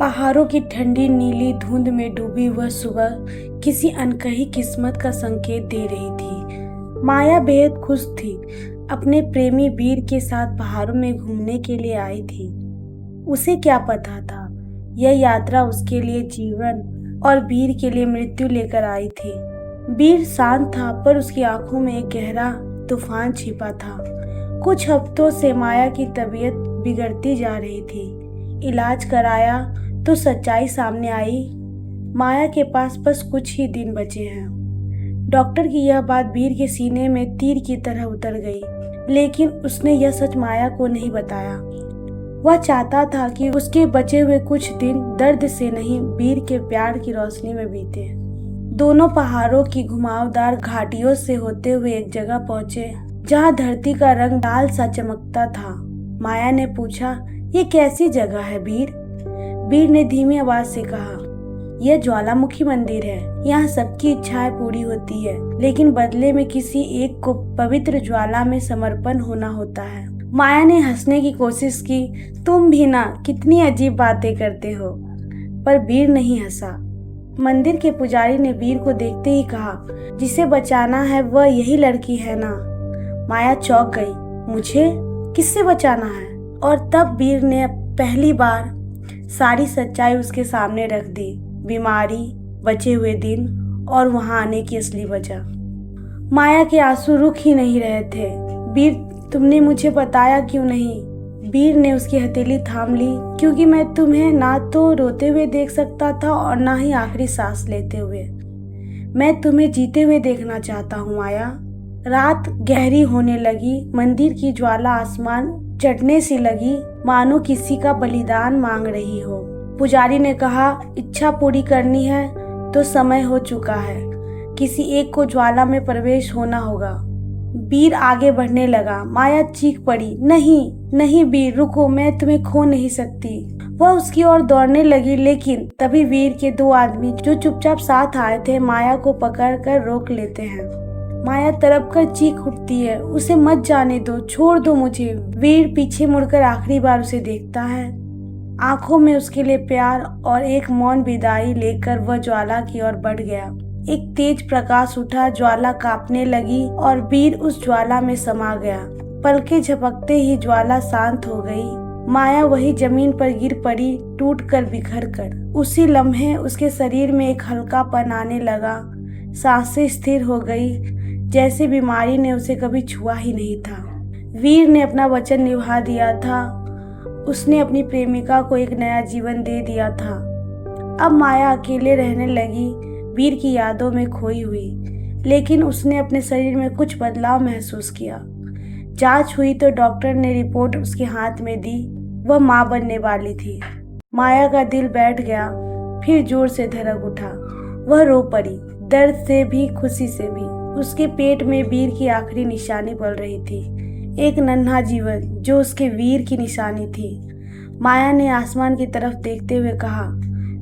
पहाड़ों की ठंडी नीली धुंध में डूबी वह सुबह किसी अनकही किस्मत का संकेत दे रही थी। माया बेहद खुश थी। अपने प्रेमी वीर के साथ पहाड़ों में घूमने के लिए आई थी। उसे क्या पता था, यह यात्रा उसके लिए जीवन और वीर के लिए मृत्यु लेकर आई थी। वीर शांत था, पर उसकी आंखों में एक गहरा तूफान छिपा था। कुछ हफ्तों से माया की तबीयत बिगड़ती जा रही थी। इलाज कराया तो सच्चाई सामने आई। माया के पास बस कुछ ही दिन बचे हैं। डॉक्टर की यह बात वीर के सीने में तीर की तरह उतर गई, लेकिन उसने यह सच माया को नहीं बताया। वह चाहता था कि उसके बचे हुए कुछ दिन दर्द से नहीं, वीर के प्यार की रोशनी में बीते। दोनों पहाड़ों की घुमावदार घाटियों से होते हुए एक जगह पहुंचे जहां धरती का रंग लाल सा चमकता था। माया ने पूछा, ये कैसी जगह है वीर? वीर ने धीमी आवाज से कहा, यह ज्वालामुखी मंदिर है। यहाँ सबकी इच्छाएं पूरी होती है, लेकिन बदले में किसी एक को पवित्र ज्वाला में समर्पण होना होता है। माया ने हंसने की कोशिश की, तुम भी ना, कितनी अजीब बातें करते हो। पर वीर नहीं हंसा। मंदिर के पुजारी ने वीर को देखते ही कहा, जिसे बचाना है वह यही लड़की है ना? माया चौंक गई, मुझे किससे बचाना है? और तब वीर ने पहली बार सारी सच्चाई उसके सामने रख दी। बीमारी, बचे हुए दिन और वहां आने की असली वजह। माया के आंसू रुक ही नहीं रहे थे। वीर, तुमने मुझे बताया क्यों नहीं? वीर ने उसकी हथेली थाम ली, क्योंकि मैं तुम्हें ना तो रोते हुए देख सकता था और ना ही आखिरी सांस लेते हुए। मैं तुम्हें जीते हुए देखना चाहता हूँ माया। रात गहरी होने लगी। मंदिर की ज्वाला आसमान चटने सी लगी, मानो किसी का बलिदान मांग रही हो। पुजारी ने कहा, इच्छा पूरी करनी है तो समय हो चुका है। किसी एक को ज्वाला में प्रवेश होना होगा। वीर आगे बढ़ने लगा। माया चीख पड़ी, नहीं नहीं वीर, रुको, मैं तुम्हें खो नहीं सकती। वह उसकी ओर दौड़ने लगी, लेकिन तभी वीर के दो आदमी जो चुपचाप साथ आए थे माया को पकड़कर रोक लेते हैं। माया तड़प कर चीख उठती है, उसे मत जाने दो, छोड़ दो मुझे। वीर पीछे मुड़कर आखिरी बार उसे देखता है। आंखों में उसके लिए प्यार और एक मौन विदाई लेकर वह ज्वाला की ओर बढ़ गया। एक तेज प्रकाश उठा, ज्वाला कांपने लगी और वीर उस ज्वाला में समा गया। पलकें झपकते ही ज्वाला शांत हो गई। माया वही जमीन पर गिर पड़ी, टूट कर बिखर कर। उसी लम्हे उसके शरीर में एक हल्कापन आने लगा। सांसें स्थिर हो गई, जैसे बीमारी ने उसे कभी छुआ ही नहीं था। वीर ने अपना वचन निभा दिया था। उसने अपनी प्रेमिका को एक नया जीवन दे दिया था। अब माया अकेले रहने लगी, वीर की यादों में खोई हुई, लेकिन उसने अपने शरीर में कुछ बदलाव महसूस किया। जांच हुई तो डॉक्टर ने रिपोर्ट उसके हाथ में दी। वह मां बनने वाली थी। माया का दिल बैठ गया, फिर जोर से धड़क उठा। वह रो पड़ी, दर्द से भी, खुशी से भी। उसके पेट में वीर की आखिरी निशानी पल रही थी, एक नन्हा जीवन जो उसके वीर की निशानी थी। माया ने आसमान की तरफ देखते हुए कहा,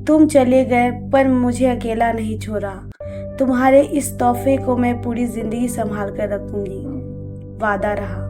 तुम चले गए पर मुझे अकेला नहीं छोड़ा। तुम्हारे इस तोहफे को मैं पूरी जिंदगी संभाल कर रखूंगी। वादा रहा।